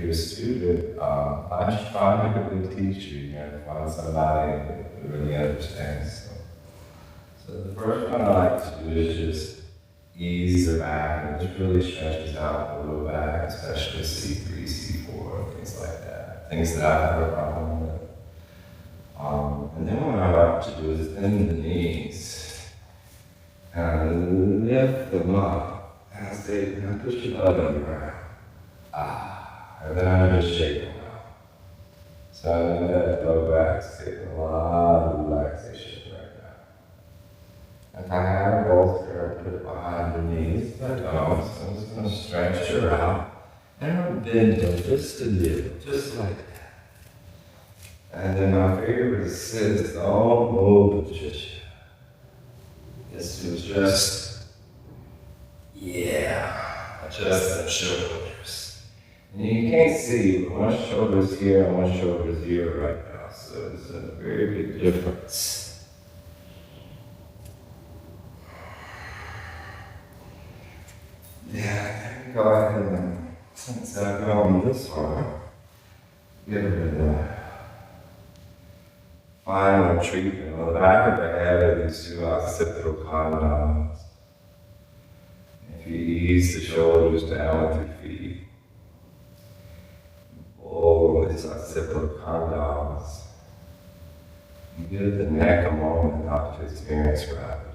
you're a student, I should find a good teacher, find somebody that really understands. So the first one I like to do is just ease the back, and it just really stretches out the low back, especially C3, C4, things like that. Things that I have a problem with. And then what I like to do is bend the knees and lift them up as they push your butt on the ground. And then I just shake them out. So that low back's getting a lot of relaxation right now. If I have both here, I put it behind the knees, but I don't, so I'm just going to stretch her out. And I'm bend them just a little, just like that. And then my favorite is don't move, Patricia. This was just, adjust the shoulders. And you can't see, but one shoulder's here and one shoulder's here right now. So it's a very big difference. Yeah, go ahead and since I've gone this far, get rid of that. Final treatment on the back of the head of these two occipital condyles. If you ease the shoulders down with your feet, pull these occipital condyles, you give the neck a moment not to experience gravity.